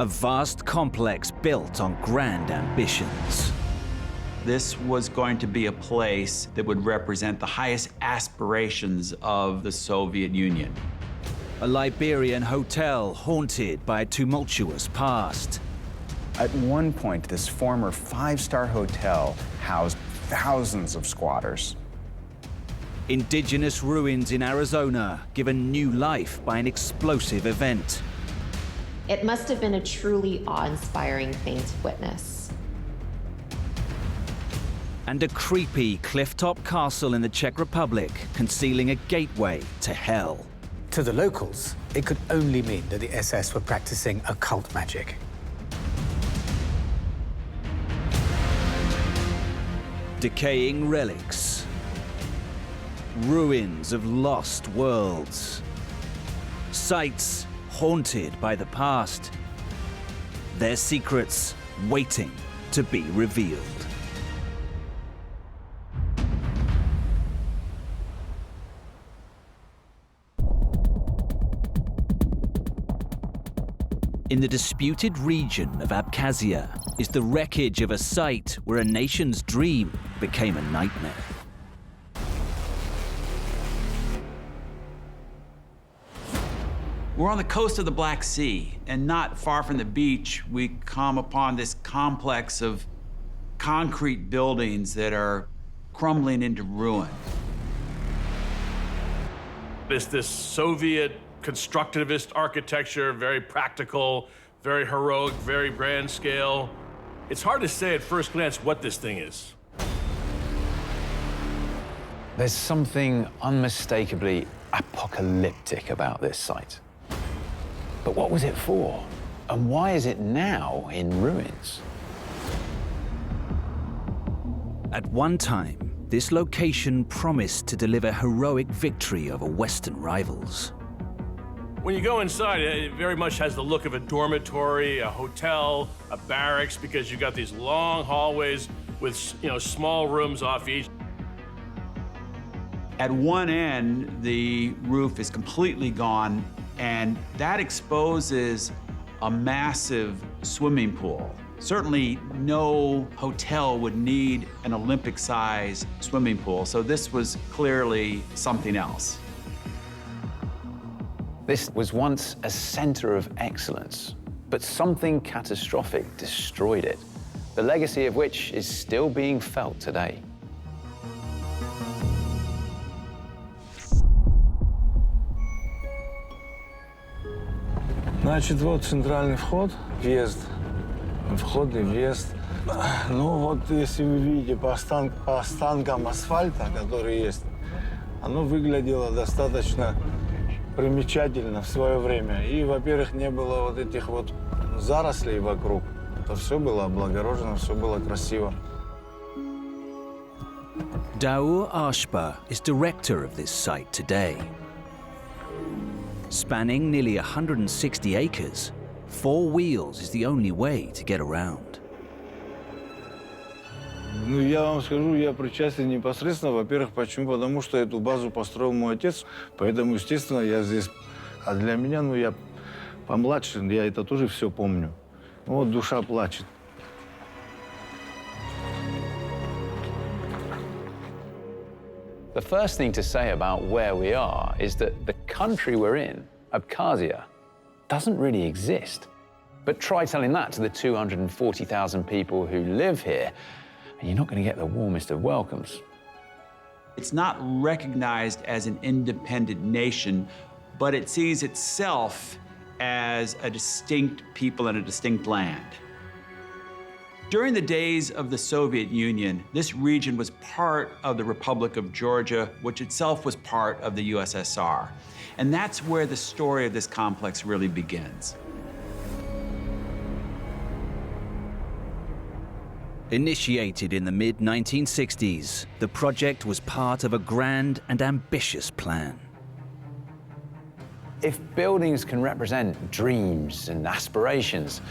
A vast complex built on grand ambitions. This was going to be a place that would represent the highest aspirations of the Soviet Union. A Liberian hotel haunted by a tumultuous past. At one point, this former five-star hotel housed thousands of squatters. Indigenous ruins in Arizona given new life by an explosive event. It must have been a truly awe-inspiring thing to witness. And a creepy clifftop castle in the Czech Republic concealing a gateway to hell. To the locals, it could only mean that the SS were practicing occult magic. Decaying relics. Ruins of lost worlds. Sites haunted by the past. Their secrets waiting to be revealed. In the disputed region of Abkhazia is the wreckage of a site where a nation's dream became a nightmare. We're on the coast of the Black Sea, and not far from the beach, we come upon this complex of concrete buildings that are crumbling into ruin. It's this Soviet constructivist architecture, very practical, very heroic, very grand scale. It's hard to say at first glance what this thing is. There's something unmistakably apocalyptic about this site. But what was it for? And why is it now in ruins? At one time, this location promised to deliver heroic victory over Western rivals. When you go inside, it very much has the look of a dormitory, a hotel, a barracks, because you've got these long hallways with, small rooms off each. At one end, the roof is completely gone, and that exposes a massive swimming pool. Certainly no hotel would need an Olympic-sized swimming pool, so this was clearly something else. This was once a center of excellence, but something catastrophic destroyed it, the legacy of which is still being felt today. Значит, вот центральный вход, въезд, вход и въезд. Ну вот, если вы видите по останкам асфальта, который есть, оно выглядело достаточно примечательно в свое время. И, во-первых, не было вот этих вот зарослей вокруг. Это все было облагорожено, все было красиво. Daur Ashba is director of this site today. Spanning nearly 160 acres, 4 wheels is the only way to get around. Ну, я вам скажу, я причастен непосредственно. Во-первых, почему? Потому что эту базу построил мой отец, поэтому, естественно, я здесь. А для меня, я помладше, я это тоже все помню. Вот душа плачет. The first thing to say about where we are is that the country we're in, Abkhazia, doesn't really exist. But try telling that to the 240,000 people who live here, and you're not going to get the warmest of welcomes. It's not recognized as an independent nation, but it sees itself as a distinct people and a distinct land. During the days of the Soviet Union, this region was part of the Republic of Georgia, which itself was part of the USSR. And that's where the story of this complex really begins. Initiated in the mid-1960s, the project was part of a grand and ambitious plan. If buildings can represent dreams and aspirations,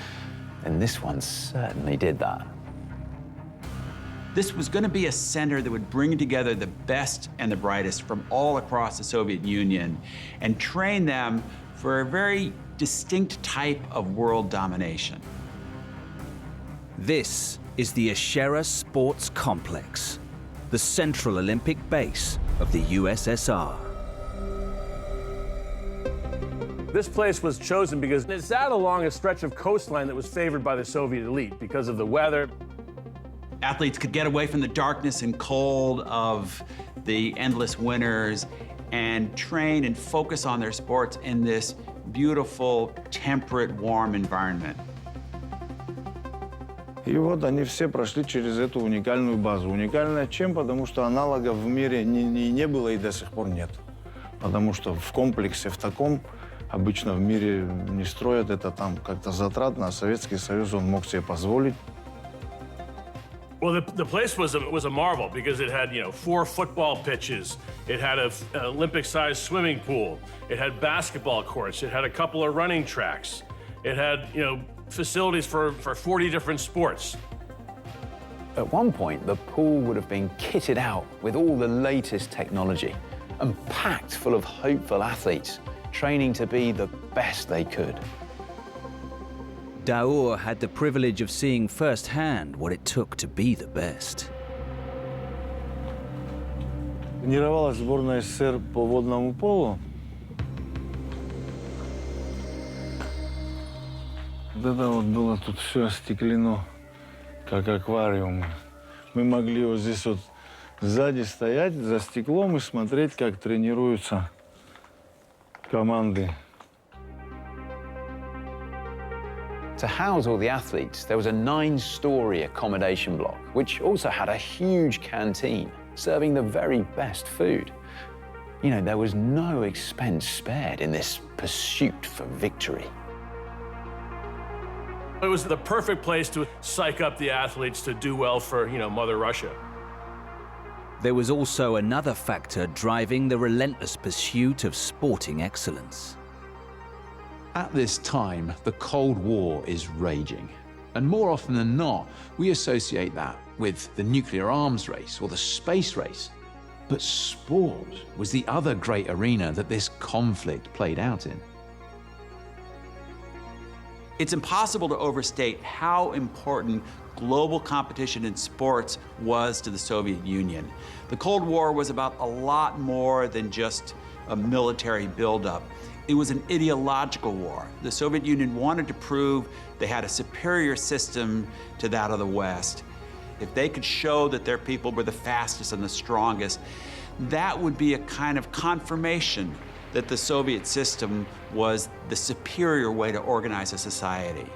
then this one certainly did that. This was going to be a center that would bring together the best and the brightest from all across the Soviet Union and train them for a very distinct type of world domination. This is the Ashera Sports Complex, the Central Olympic base of the USSR. This place was chosen because it sat along a stretch of coastline that was favored by the Soviet elite because of the weather. Athletes could get away from the darkness and cold of the endless winters and train and focus on their sports in this beautiful, temperate, warm environment. И вот они все прошли через эту уникальную базу. Уникальная чем? Потому что аналогов в мире не было и до сих пор нет. Потому что в комплексе, в таком, обычно в мире не строят, это там как-то затратно, а Советский Союз, он мог себе позволить. Well, the place was a marvel because it had, 4 football pitches. It had an Olympic-sized swimming pool. It had basketball courts. It had a couple of running tracks. It had, facilities for 40 different sports. At one point, the pool would have been kitted out with all the latest technology and packed full of hopeful athletes, training to be the best they could. Daur had the privilege of seeing firsthand what it took to be the best. Тренировалась сборная СССР по водному полу. Вот это вот было тут все остеклено, как аквариум. Мы могли вот здесь вот сзади стоять за стеклом и смотреть, как тренируются команды. To house all the athletes, there was a 9-story accommodation block, which also had a huge canteen, serving the very best food. There was no expense spared in this pursuit for victory. It was the perfect place to psych up the athletes to do well for, Mother Russia. There was also another factor driving the relentless pursuit of sporting excellence. At this time, the Cold War is raging. And more often than not, we associate that with the nuclear arms race or the space race. But sport was the other great arena that this conflict played out in. It's impossible to overstate how important global competition in sports was to the Soviet Union. The Cold War was about a lot more than just a military buildup. It was an ideological war. The Soviet Union wanted to prove they had a superior system to that of the West. If they could show that their people were the fastest and the strongest, that would be a kind of confirmation that the Soviet system was the superior way to organize a society.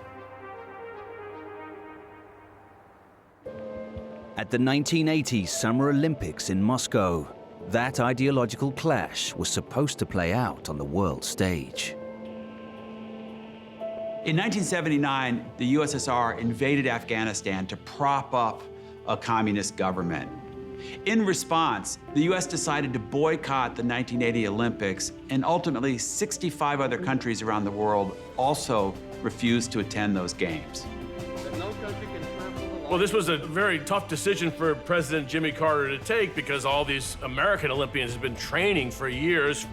At the 1980 Summer Olympics in Moscow, that ideological clash was supposed to play out on the world stage. In 1979, the USSR invaded Afghanistan to prop up a communist government. In response, the US decided to boycott the 1980 Olympics, and ultimately 65 other countries around the world also refused to attend those games. Well, this was a very tough decision for President Jimmy Carter to take because all these American Olympians have been training for years.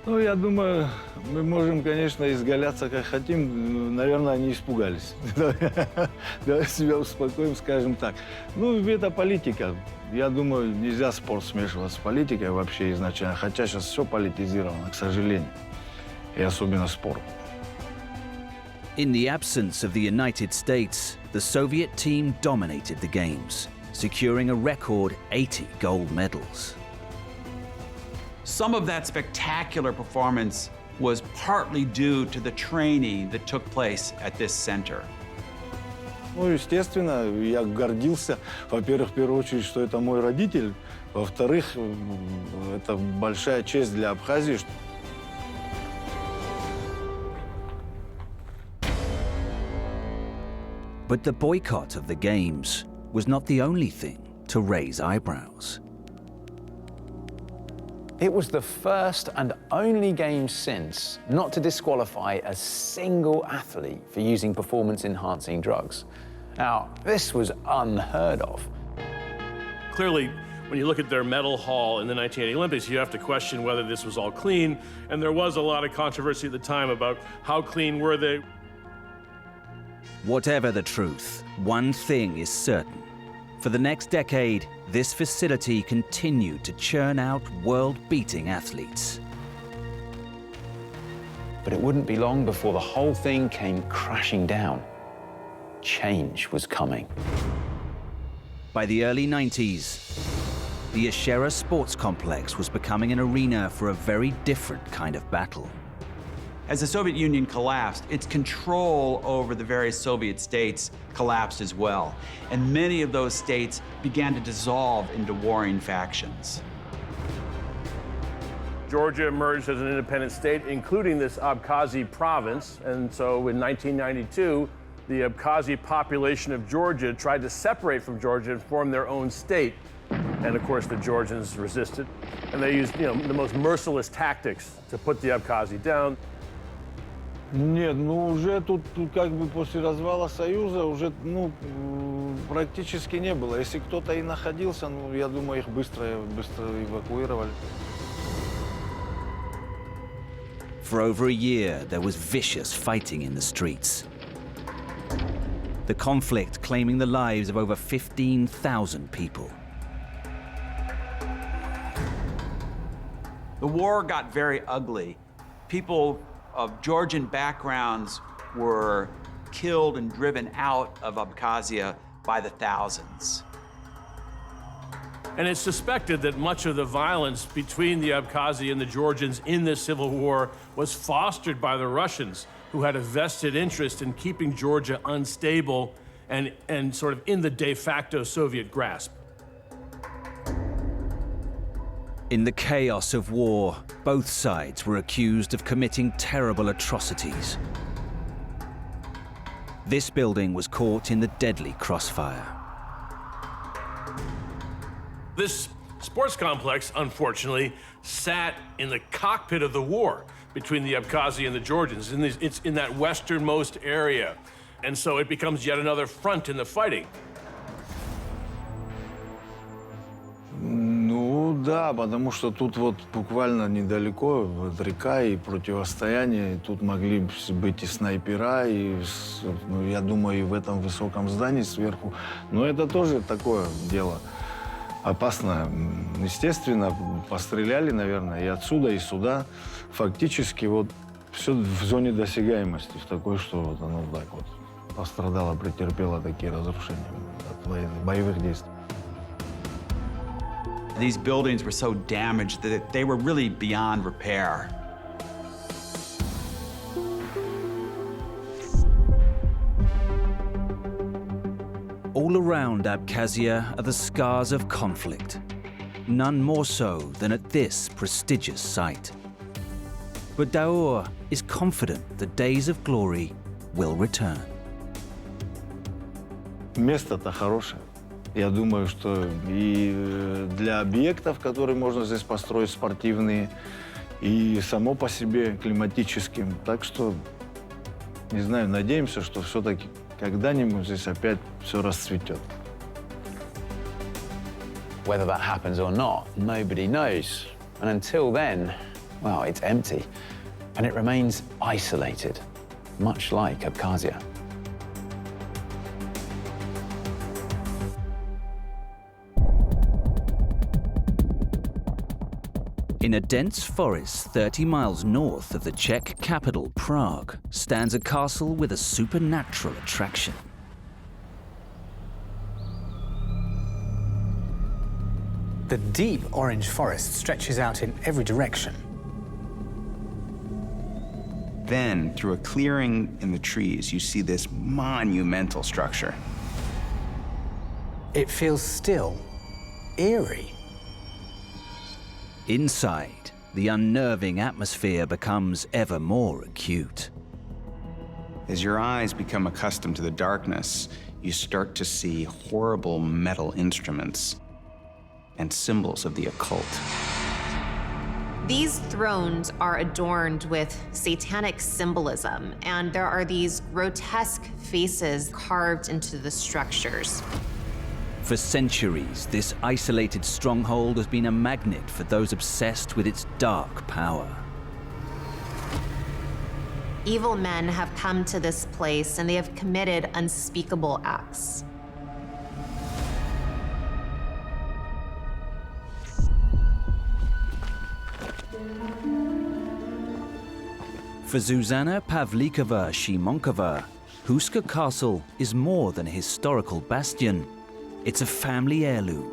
Ну, я думаю, мы можем, конечно, изгаляться как хотим. Наверное, они испугались. Давай себя успокоим, скажем так. Ну, это политика. Я думаю, нельзя спорт смешивать с политикой вообще изначально. Хотя сейчас все политизировано, к сожалению. И особенно спорт. In the absence of the United States, the Soviet team dominated the Games, securing a record 80 gold medals. Some of that spectacular performance was partly due to the training that took place at this center. Ну, естественно, я гордился, во-первых, в первую очередь, что это мой родитель. Во-вторых, это большая честь для Абхазии. But the boycott of the Games was not the only thing to raise eyebrows. It was the first and only Games since not to disqualify a single athlete for using performance-enhancing drugs. Now, this was unheard of. Clearly, When you look at their medal haul in the 1980 Olympics, you have to question whether this was all clean, and there was a lot of controversy at the time about how clean were they. Whatever the truth, one thing is certain. For the next decade, this facility continued to churn out world-beating athletes. But it wouldn't be long before the whole thing came crashing down. Change was coming. By the early 90s, the Ashera Sports Complex was becoming an arena for a very different kind of battle. As the Soviet Union collapsed, its control over the various Soviet states collapsed as well. And many of those states began to dissolve into warring factions. Georgia emerged as an independent state, including this Abkhazi province. And so in 1992, the Abkhazi population of Georgia tried to separate from Georgia and form their own state. And of course, the Georgians resisted. And they used, the most merciless tactics to put the Abkhazi down. Нет, уже тут как бы после развала Союза уже, практически не было. Если кто-то и находился, я думаю, их быстро эвакуировали. For over a year, there was vicious fighting in the streets. The conflict claiming the lives of over 15,000 people. The war got very ugly. People of Georgian backgrounds were killed and driven out of Abkhazia by the thousands. And it's suspected that much of the violence between the Abkhazi and the Georgians in this civil war was fostered by the Russians, who had a vested interest in keeping Georgia unstable and sort of in the de facto Soviet grasp. In the chaos of war, both sides were accused of committing terrible atrocities. This building was caught in the deadly crossfire. This sports complex, unfortunately, sat in the cockpit of the war between the Abkhazi and the Georgians. It's in that westernmost area. And so it becomes yet another front in the fighting. Да, потому что тут вот буквально недалеко вот река и противостояние. И тут могли быть и снайпера, и, я думаю, и в этом высоком здании сверху. Но это тоже такое дело опасное. Естественно, постреляли, наверное, и отсюда, и сюда. Фактически вот все в зоне досягаемости, в такой, что вот оно так вот пострадало, претерпело такие разрушения от боевых действий. These buildings were so damaged that they were really beyond repair. All around Abkhazia are the scars of conflict, none more so than at this prestigious site. But Daur is confident the days of glory will return. Место-то хорошее. Я думаю, что и для объектов, которые можно здесь построить, спортивные, и само по себе климатическим. Так что, не знаю, надеемся, что все-таки когда-нибудь здесь опять все расцветет. Whether that happens or not, nobody knows. And until then, well, it's empty. And it remains isolated, much like Abkhazia. In a dense forest 30 miles north of the Czech capital, Prague, stands a castle with a supernatural attraction. The deep orange forest stretches out in every direction. Then, through a clearing in the trees, you see this monumental structure. It feels still, eerie. Inside, the unnerving atmosphere becomes ever more acute. As your eyes become accustomed to the darkness, you start to see horrible metal instruments and symbols of the occult. These thrones are adorned with satanic symbolism, and there are these grotesque faces carved into the structures. For centuries, this isolated stronghold has been a magnet for those obsessed with its dark power. Evil men have come to this place and they have committed unspeakable acts. For Zuzana Pavlikova-Shimonkova, Huska Castle is more than a historical bastion. It's a family heirloom.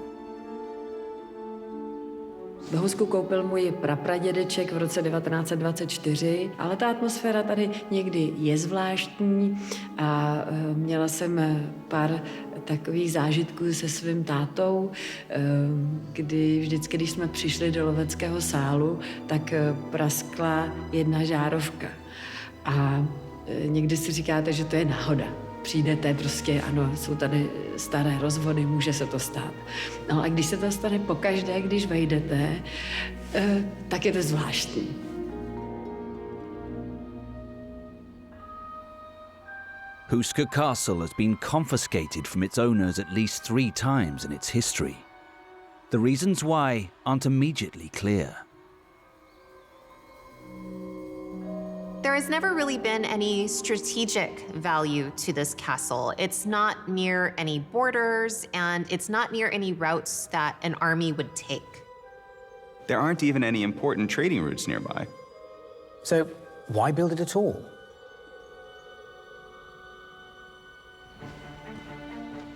Husku koupil můj prapradědeček v roce 1924, ale ta atmosféra tady někdy je zvláštní a měla jsem pár takových zážitků se svým tátou, kdy vždycky, když jsme přišli do loveckého sálu, tak praskla jedna žárovka. A někdy si říkáte, že to je náhoda. Přijdete, prostě ano, jsou tady staré rozvody, může se to stát. No a když se to stane pokaždé, když vejdete, tak je to zvláštní. Huska Castle has been confiscated from its owners at least 3 times in its history. The reasons why aren't immediately clear. There has never really been any strategic value to this castle. It's not near any borders, and it's not near any routes that an army would take. There aren't even any important trading routes nearby. So why build it at all?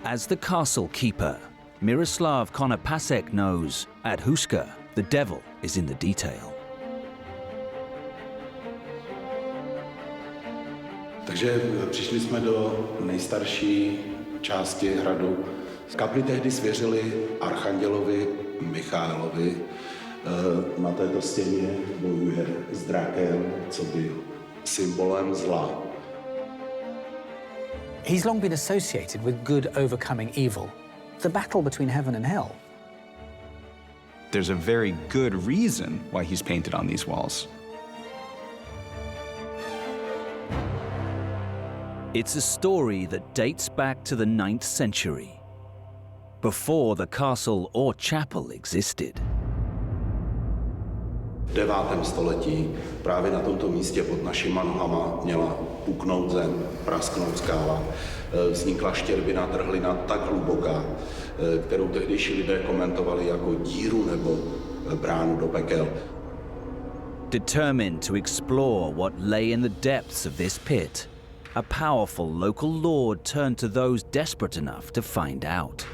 As the castle keeper, Miroslav Konopasek knows, at Huska, the devil is in the detail. Takže přišli jsme do nejstarší části hradu. Kapli tehdy svěřili archandělovi Michaelovi. Na této stěně bojuje s drakem, co byl symbolem zla. He's long been associated with good overcoming evil, the battle between heaven and hell. There's a very good reason why he's painted on these walls. It's a story that dates back to the 9th century, before the castle or chapel existed. V 9. století právě na tomto místě pod našima nohama měla puknout zem, prasknout skála. Vznikla štěrbina, trhlina tak hluboká, kterou tehdejší lidé komentovali jako díru nebo bránu do pekel. Determined to explore what lay in the depths of this pit, a powerful local lord turned to those desperate enough to find out.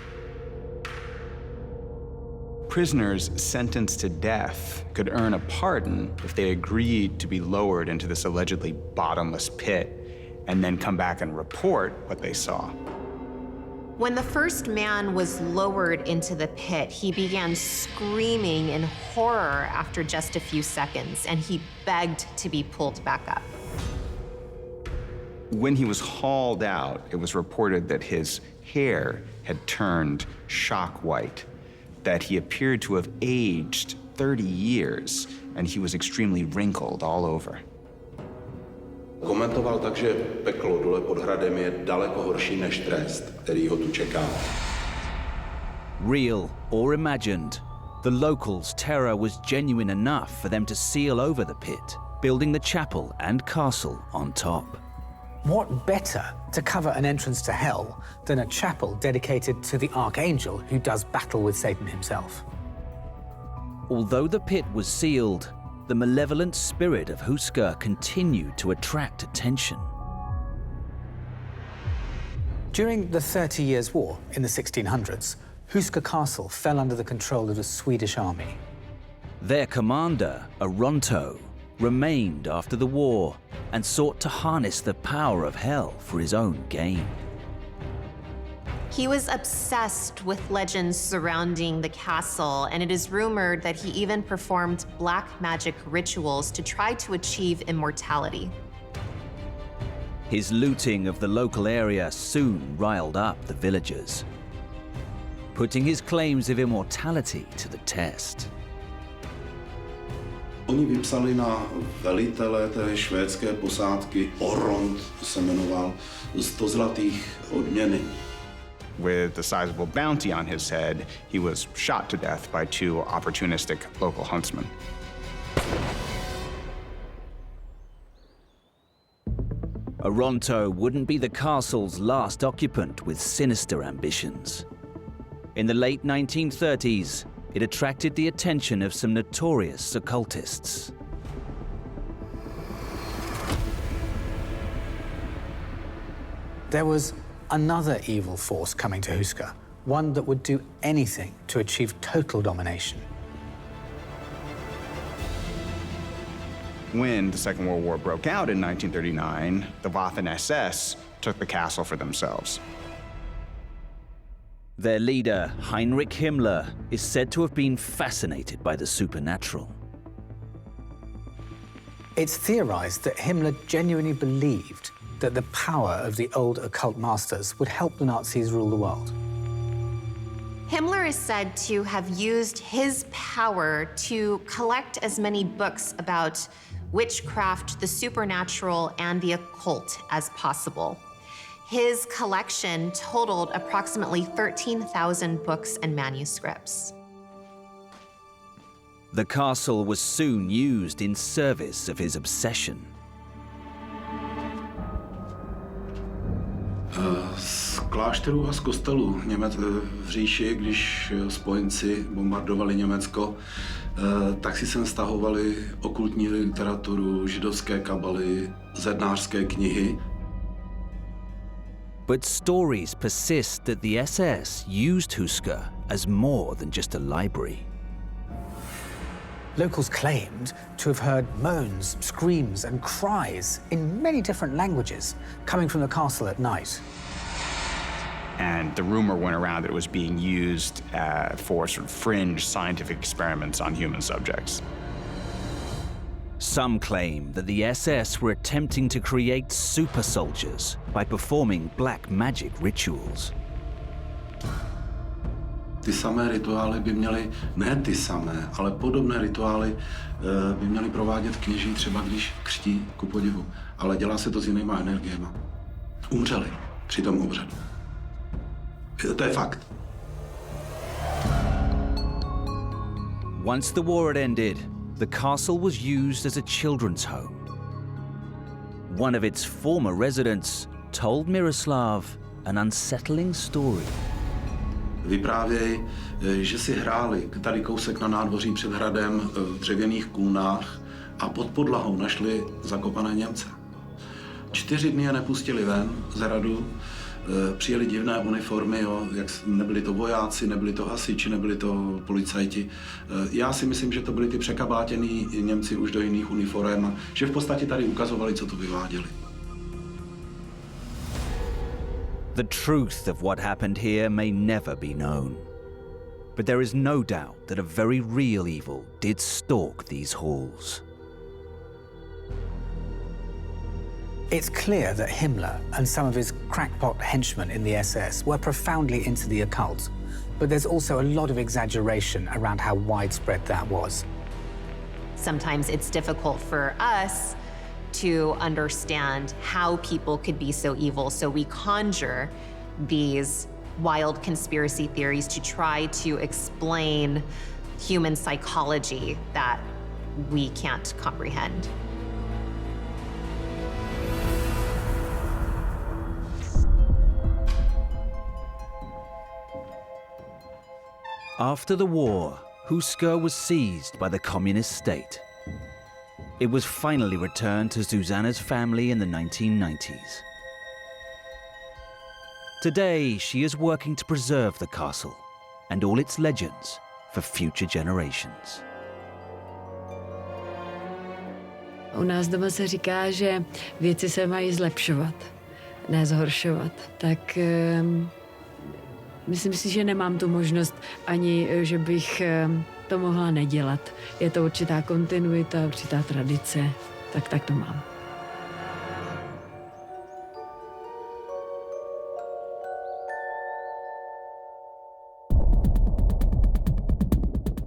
Prisoners sentenced to death could earn a pardon if they agreed to be lowered into this allegedly bottomless pit and then come back and report what they saw. When the first man was lowered into the pit, he began screaming in horror after just a few seconds, and he begged to be pulled back up. When he was hauled out, it was reported that his hair had turned shock white, that he appeared to have aged 30 years, and he was extremely wrinkled all over. Komentoval tak, že peklo dole pod hradem je daleko horší než trest, který ho tu čeká. Real or imagined, the locals' terror was genuine enough for them to seal over the pit, building the chapel and castle on top. What better to cover an entrance to hell than a chapel dedicated to the archangel who does battle with Satan himself? Although the pit was sealed, the malevolent spirit of Huska continued to attract attention. During the 30 Years' War in the 1600s, Huska Castle fell under the control of the Swedish army. Their commander, Aronto, remained after the war and sought to harness the power of hell for his own gain. He was obsessed with legends surrounding the castle, and it is rumored that he even performed black magic rituals to try to achieve immortality. His looting of the local area soon riled up the villagers, putting his claims of immortality to the test. Oni vypsali na velitele té švédské posádky, Orond se jmenoval, 100 zlatých odměny. with a sizable bounty on his head, he was shot to death by two opportunistic local huntsmen. Oronto wouldn't be the castle's last occupant with sinister ambitions. In the late 1930s, it attracted the attention of some notorious occultists. There was another evil force coming to Huska, one that would do anything to achieve total domination. When the Second World War broke out in 1939, the Waffen SS took the castle for themselves. Their leader, Heinrich Himmler, is said to have been fascinated by the supernatural. It's theorized that Himmler genuinely believed that the power of the old occult masters would help the Nazis rule the world. Himmler is said to have used his power to collect as many books about witchcraft, the supernatural, and the occult as possible. His collection totaled approximately 13,000 books and manuscripts. The castle was soon used in service of his obsession. Z klášterů a z kostelů v říši, když spojenci bombardovali Německo, tak si sem stahovali okultní literaturu, židovské kabaly, zednářské knihy. But stories persist that the SS used Huska as more than just a library. Locals claimed to have heard moans, screams, and cries in many different languages coming from the castle at night. And the rumor went around that it was being used for sort of fringe scientific experiments on human subjects. Some claim that the SS were attempting to create super soldiers by performing black magic rituals. Ty samé rituály by měly, ne ty samé, ale podobné rituály by měly provádět kněží třeba když křtí, ku podivu. Ale dělá se to s jinýma energiema. Umřeli při tom obřadu. To je fakt. Once the war had ended, the castle was used as a children's home. One of its former residents told Miroslav an unsettling story. Vyprávěj, že si hráli tady kousek na nádvoří před hradem v dřevěných kůlnách a pod podlahou našli zakopané Němce. 4 dny je nepustili ven z hradu, přijeli divné uniformy, jo, jak nebyli to vojáci, nebyli to hasiči, nebyli to policajti. Já si myslím, že to byli ty překabátěný Němci už do jiných uniform a že v podstatě tady ukazovali, co to vyváděli. The truth of what happened here may never be known. But there is no doubt that a very real evil did stalk these halls. It's clear that Himmler and some of his crackpot henchmen in the SS were profoundly into the occult, but there's also a lot of exaggeration around how widespread that was. Sometimes it's difficult for us to understand how people could be so evil, so we conjure these wild conspiracy theories to try to explain human psychology that we can't comprehend. After the war, Huska was seized by the communist state. It was finally returned to Zuzana's family in the 1990s. Today, she is working to preserve the castle and all its legends for future generations. U nás doma se říká, že věci se mají zlepšovat, ne zhoršovat. Tak myslím si, že nemám tu možnost ani, že bych to mohla nedělat. Je to určitá kontinuita, určitá tradice, tak to mám.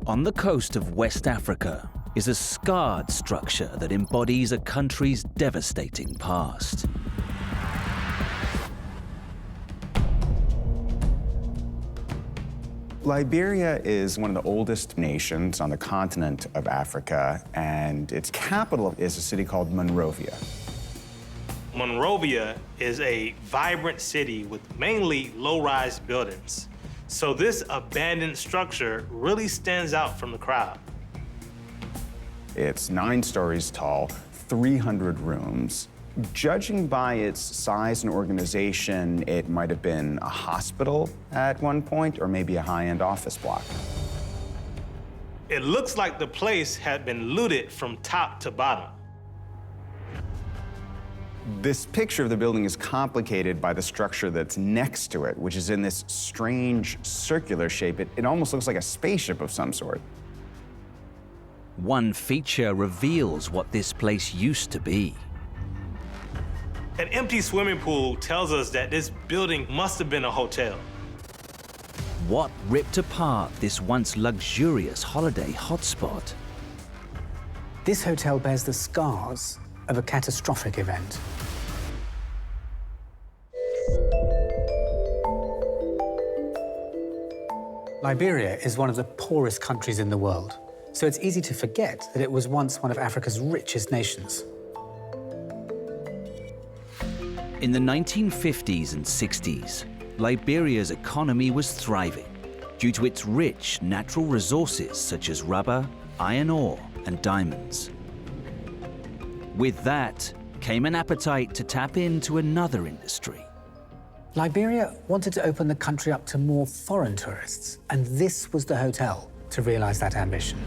On the coast of West Africa is a scarred structure that embodies a country's devastating past. Liberia is one of the oldest nations on the continent of Africa, and its capital is a city called Monrovia. Monrovia is a vibrant city with mainly low-rise buildings. So this abandoned structure really stands out from the crowd. It's 9 stories tall, 300 rooms. Judging by its size and organization, it might have been a hospital at one point, or maybe a high-end office block. It looks like the place had been looted from top to bottom. This picture of the building is complicated by the structure that's next to it, which is in this strange circular shape. It almost looks like a spaceship of some sort. One feature reveals what this place used to be. An empty swimming pool tells us that this building must have been a hotel. What ripped apart this once luxurious holiday hotspot? This hotel bears the scars of a catastrophic event. Liberia is one of the poorest countries in the world, so it's easy to forget that it was once one of Africa's richest nations. In the 1950s and 60s, Liberia's economy was thriving due to its rich natural resources such as rubber, iron ore, and diamonds. With that came an appetite to tap into another industry. Liberia wanted to open the country up to more foreign tourists, and this was the hotel to realize that ambition.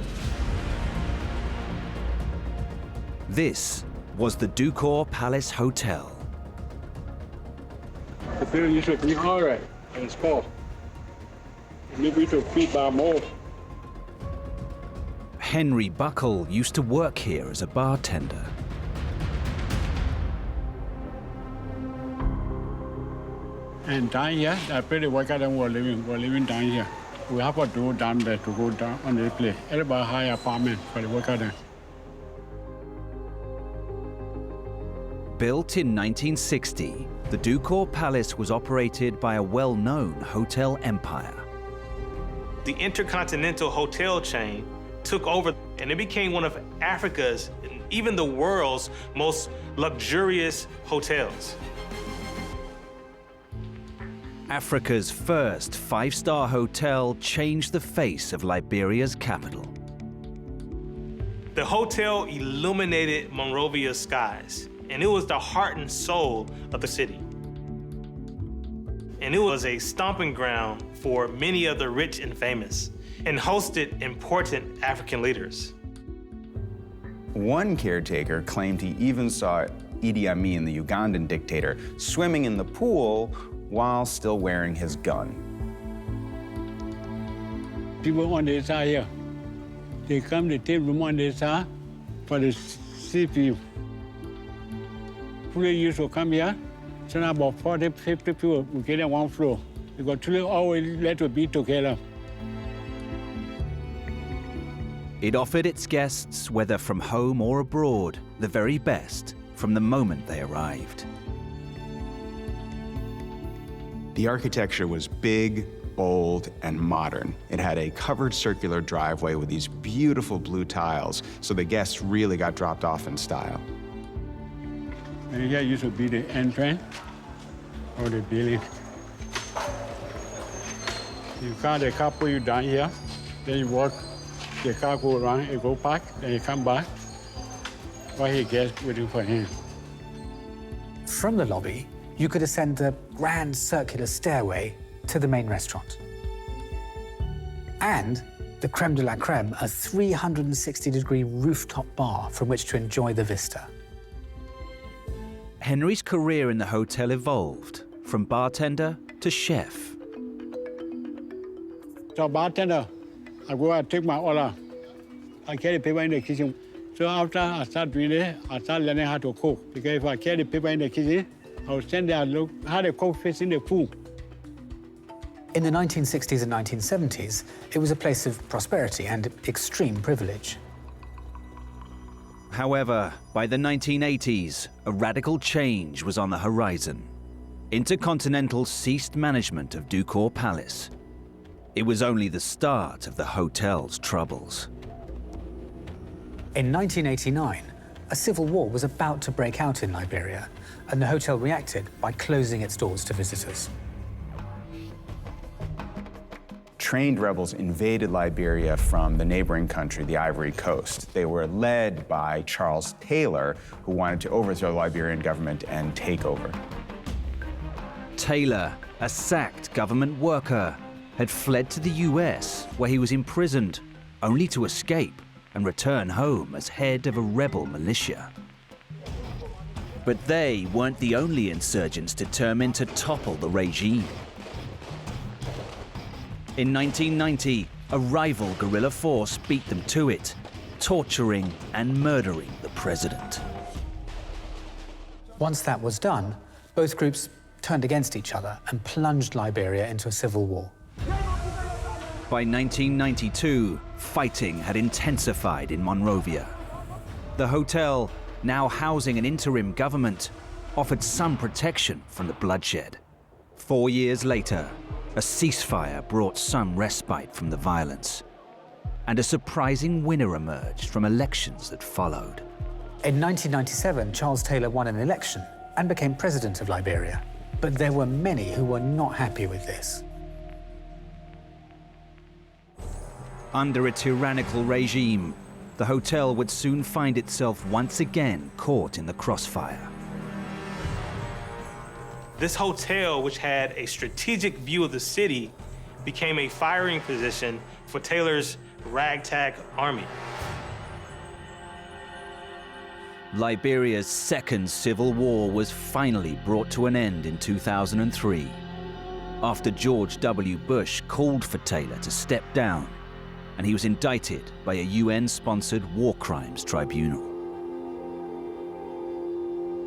This was the Ducor Palace Hotel. The building used to be alright, and it's small. Maybe to feed by more. Henry Buckle used to work here as a bartender. And down here, that pretty worker that were living down here. We have a door down there to go down on the place. Everybody hire apartment for the worker there. Built in 1960, the Ducor Palace was operated by a well-known hotel empire. The Intercontinental Hotel chain took over, and it became one of Africa's, and even the world's, most luxurious hotels. Africa's first 5-star hotel changed the face of Liberia's capital. The hotel illuminated Monrovia's skies, and it was the heart and soul of the city. And it was a stomping ground for many of the rich and famous, and hosted important African leaders. One caretaker claimed he even saw Idi Amin, the Ugandan dictator, swimming in the pool while still wearing his gun. People on the side here, they come to take room on the side for the sea view. People used to come here, so now about 40, 50 people will get on one floor. Because truly always let to be together. It offered its guests, whether from home or abroad, the very best from the moment they arrived. The architecture was big, bold, and modern. It had a covered circular driveway with these beautiful blue tiles, so the guests really got dropped off in style. And here used to be the entrance of the building. You car, the car put you down here, then you walk, the car go around, it go back, then you come back, while he gets waiting for him. From the lobby, you could ascend the grand circular stairway to the main restaurant. And the creme de la creme, a 360-degree rooftop bar from which to enjoy the vista. Henry's career in the hotel evolved from bartender to chef. So bartender, I go and take my order. I carry paper in the kitchen. So after I start doing it, I start learning how to cook. Because if I carry paper in the kitchen, I will stand there and look how the cook facing the food. In the 1960s and 1970s, it was a place of prosperity and extreme privilege. However, by the 1980s, a radical change was on the horizon. Intercontinental ceased management of Ducor Palace. It was only the start of the hotel's troubles. In 1989, a civil war was about to break out in Liberia, and the hotel reacted by closing its doors to visitors. Trained rebels invaded Liberia from the neighboring country, the Ivory Coast. They were led by Charles Taylor, who wanted to overthrow the Liberian government and take over. Taylor, a sacked government worker, had fled to the US, where he was imprisoned, only to escape and return home as head of a rebel militia. But they weren't the only insurgents determined to topple the regime. In 1990, a rival guerrilla force beat them to it, torturing and murdering the president. Once that was done, both groups turned against each other and plunged Liberia into a civil war. By 1992, fighting had intensified in Monrovia. The hotel, now housing an interim government, offered some protection from the bloodshed. 4 years later, a ceasefire brought some respite from the violence, and a surprising winner emerged from elections that followed. In 1997, Charles Taylor won an election and became president of Liberia. But there were many who were not happy with this. Under a tyrannical regime, the hotel would soon find itself once again caught in the crossfire. This hotel, which had a strategic view of the city, became a firing position for Taylor's ragtag army. Liberia's second civil war was finally brought to an end in 2003, after George W. Bush called for Taylor to step down, and he was indicted by a UN-sponsored war crimes tribunal.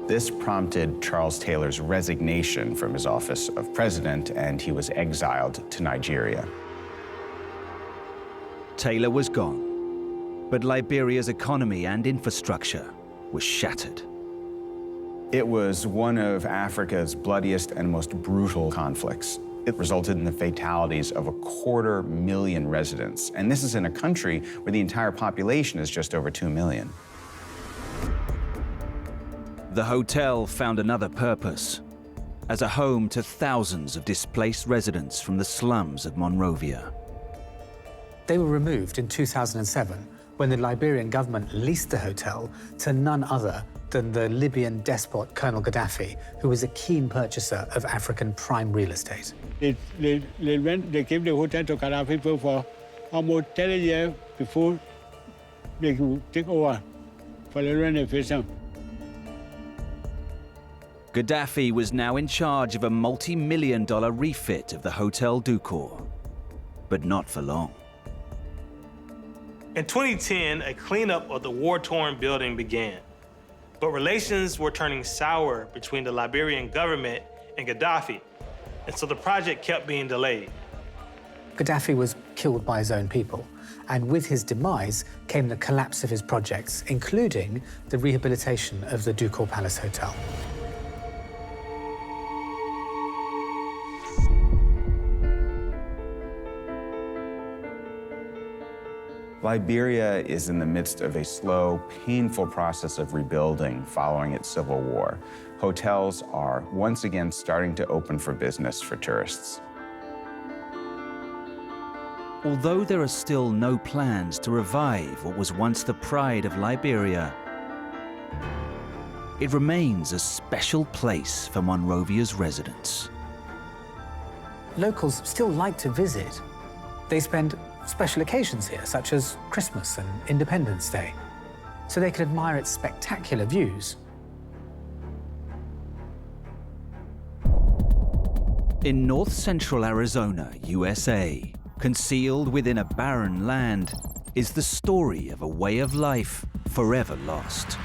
This prompted Charles Taylor's resignation from his office of president, and he was exiled to Nigeria. Taylor was gone, but Liberia's economy and infrastructure was shattered. It was one of Africa's bloodiest and most brutal conflicts. It resulted in the fatalities of 250,000 residents, and this is in a country where the entire population is just over 2 million. The hotel found another purpose, as a home to thousands of displaced residents from the slums of Monrovia. They were removed in 2007 when the Liberian government leased the hotel to none other than the Libyan despot Colonel Gaddafi, who was a keen purchaser of African prime real estate. They gave the hotel to Gaddafi for almost 10 years before they could take over for the renovation. Gaddafi was now in charge of a multi-million-dollar refit of the Hotel Ducor, but not for long. In 2010, a cleanup of the war-torn building began, but relations were turning sour between the Liberian government and Gaddafi, and so the project kept being delayed. Gaddafi was killed by his own people, and with his demise came the collapse of his projects, including the rehabilitation of the Ducor Palace Hotel. Liberia is in the midst of a slow, painful process of rebuilding following its civil war. Hotels are once again starting to open for business for tourists. Although there are still no plans to revive what was once the pride of Liberia, it remains a special place for Monrovia's residents. Locals still like to visit. They spend special occasions here, such as Christmas and Independence Day, so they can admire its spectacular views. In north-central Arizona, USA, concealed within a barren land, is the story of a way of life forever lost.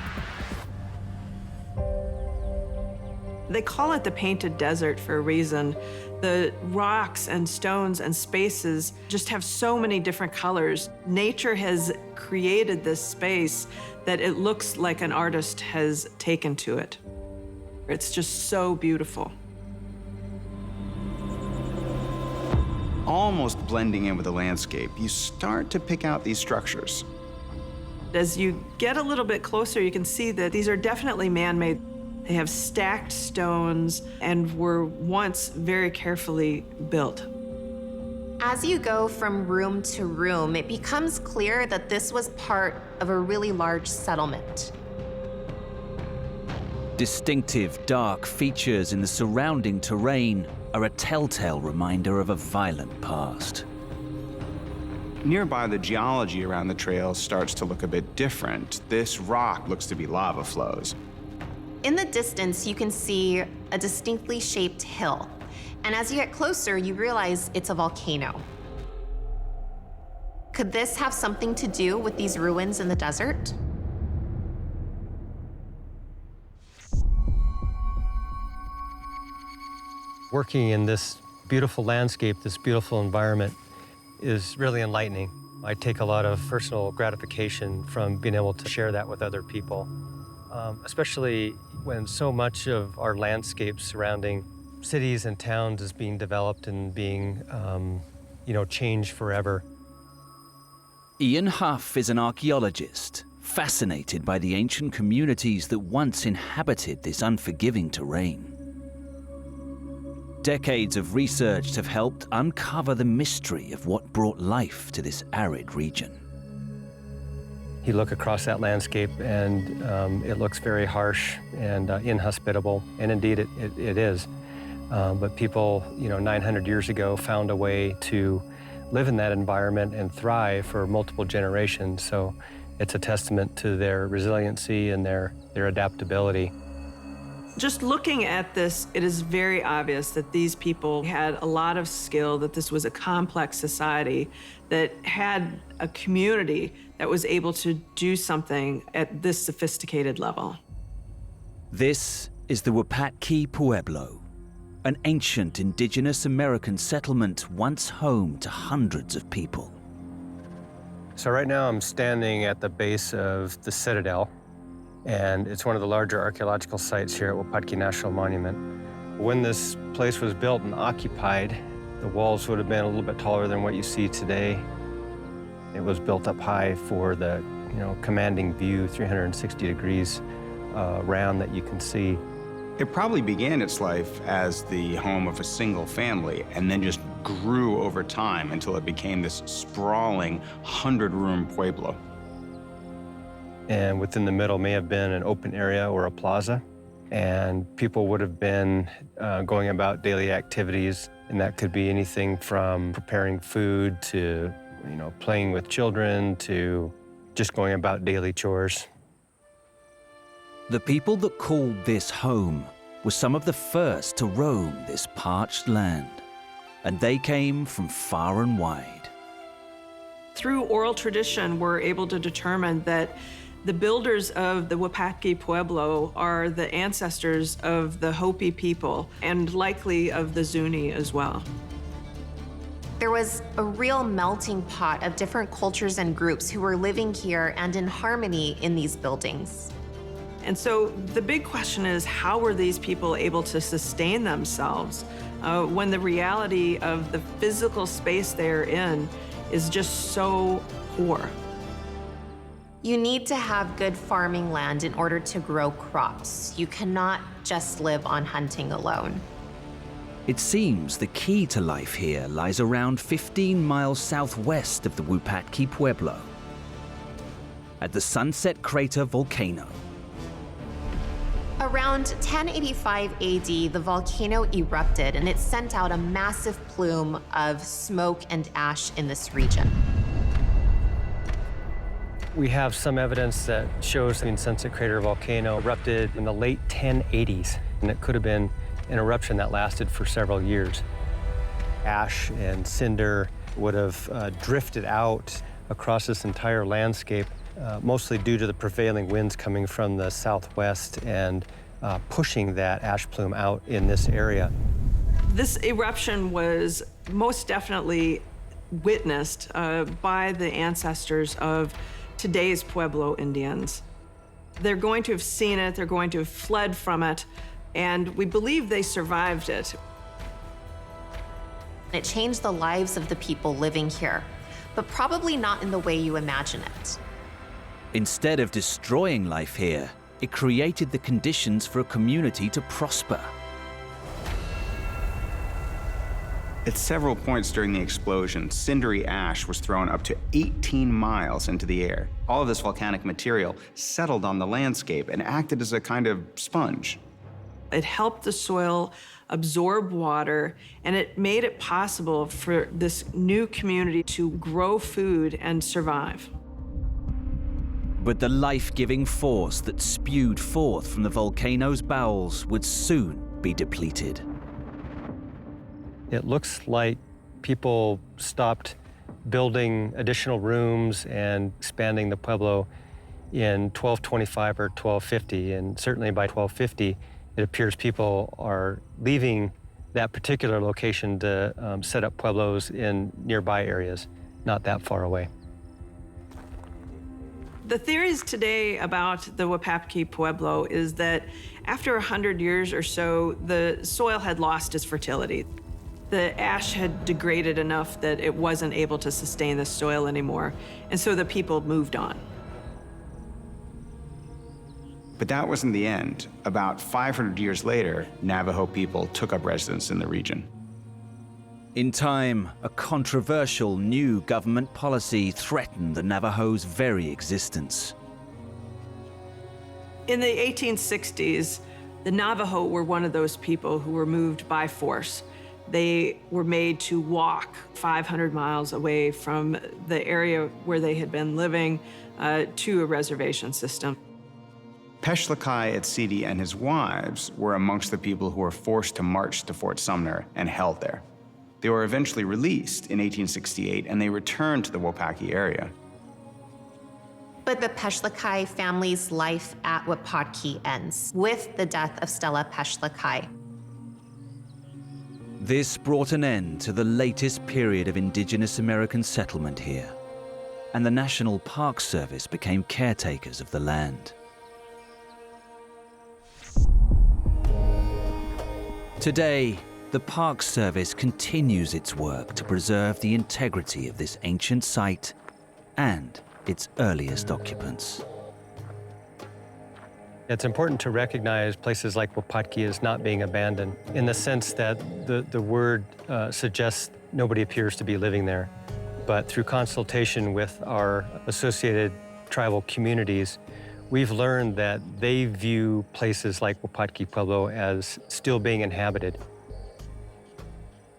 They call it the painted desert for a reason. The rocks and stones and spaces just have so many different colors. Nature has created this space that it looks like an artist has taken to it. It's just so beautiful. almost blending in with the landscape, you start to pick out these structures. As you get a little bit closer, you can see that these are definitely man-made. They have stacked stones and were once very carefully built. As you go from room to room, it becomes clear that this was part of a really large settlement. Distinctive dark features in the surrounding terrain are a telltale reminder of a violent past. Nearby, the geology around the trails starts to look a bit different. This rock looks to be lava flows. In the distance, you can see a distinctly shaped hill. And as you get closer, you realize it's a volcano. Could this have something to do with these ruins in the desert? Working in this beautiful landscape, this beautiful environment, is really enlightening. I take a lot of personal gratification from being able to share that with other people, especially when so much of our landscape surrounding cities and towns is being developed and being, changed forever. Ian Huff is an archaeologist, fascinated by the ancient communities that once inhabited this unforgiving terrain. Decades of research have helped uncover the mystery of what brought life to this arid region. You look across that landscape and it looks very harsh and inhospitable, and indeed it is. But people, 900 years ago found a way to live in that environment and thrive for multiple generations. So it's a testament to their resiliency and their adaptability. Just looking at this, it is very obvious that these people had a lot of skill, that this was a complex society that had a community that was able to do something at this sophisticated level. This is the Wupatki Pueblo, an ancient indigenous American settlement once home to hundreds of people. So right now I'm standing at the base of the Citadel, and it's one of the larger archaeological sites here at Wupatki National Monument. When this place was built and occupied, the walls would have been a little bit taller than what you see today. It was built up high for the, commanding view, 360 degrees round that you can see. It probably began its life as the home of a single family and then just grew over time until it became this sprawling 100-room pueblo. And within the middle may have been an open area or a plaza, and people would have been going about daily activities, and that could be anything from preparing food to, playing with children to just going about daily chores. The people that called this home were some of the first to roam this parched land, and they came from far and wide. Through oral tradition, we're able to determine that the builders of the Wupatki Pueblo are the ancestors of the Hopi people and likely of the Zuni as well. There was a real melting pot of different cultures and groups who were living here and in harmony in these buildings. And so the big question is, how were these people able to sustain themselves when the reality of the physical space they're in is just so poor? You need to have good farming land in order to grow crops. You cannot just live on hunting alone. It seems the key to life here lies around 15 miles southwest of the Wupatki Pueblo, at the Sunset Crater volcano. Around 1085 AD, the volcano erupted and it sent out a massive plume of smoke and ash in this region. We have some evidence that shows the Sunset Crater volcano erupted in the late 1080s, and it could have been an eruption that lasted for several years. Ash and cinder would have drifted out across this entire landscape, mostly due to the prevailing winds coming from the southwest and pushing that ash plume out in this area. This eruption was most definitely witnessed by the ancestors of today's Pueblo Indians. They're going to have seen it, they're going to have fled from it, and we believe they survived it. It changed the lives of the people living here, but probably not in the way you imagine it. Instead of destroying life here, it created the conditions for a community to prosper. At several points during the explosion, cindery ash was thrown up to 18 miles into the air. All of this volcanic material settled on the landscape and acted as a kind of sponge. It helped the soil absorb water, and it made it possible for this new community to grow food and survive. But the life-giving force that spewed forth from the volcano's bowels would soon be depleted. It looks like people stopped building additional rooms and expanding the pueblo in 1225 or 1250, and certainly by 1250, it appears people are leaving that particular location to set up pueblos in nearby areas, not that far away. The theories today about the Wapapki Pueblo is that after 100 years or so, the soil had lost its fertility. The ash had degraded enough that it wasn't able to sustain the soil anymore, and so the people moved on. But that wasn't the end. About 500 years later, Navajo people took up residence in the region. In time, a controversial new government policy threatened the Navajos' very existence. In the 1860s, the Navajo were one of those people who were moved by force. They were made to walk 500 miles away from the area where they had been living to a reservation system. Peshlakai Etsidi and his wives were amongst the people who were forced to march to Fort Sumner and held there. They were eventually released in 1868, and they returned to the Wapaki area. But the Peshlakai family's life at Wapatki ends with the death of Stella Peshlakai. This brought an end to the latest period of indigenous American settlement here, and the National Park Service became caretakers of the land. Today, the Park Service continues its work to preserve the integrity of this ancient site and its earliest occupants. It's important to recognize places like Wapatki as not being abandoned in the sense that the word suggests nobody appears to be living there. But through consultation with our associated tribal communities, we've learned that they view places like Wapatki Pueblo as still being inhabited.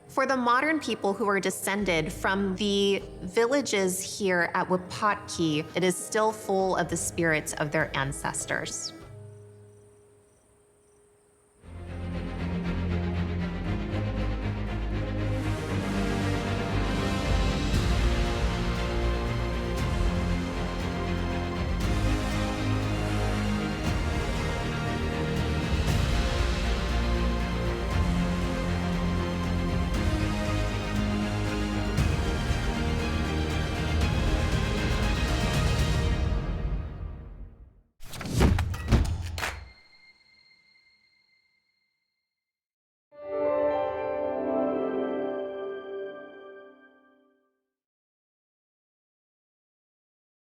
For the modern people who are descended from the villages here at Wapatki, it is still full of the spirits of their ancestors.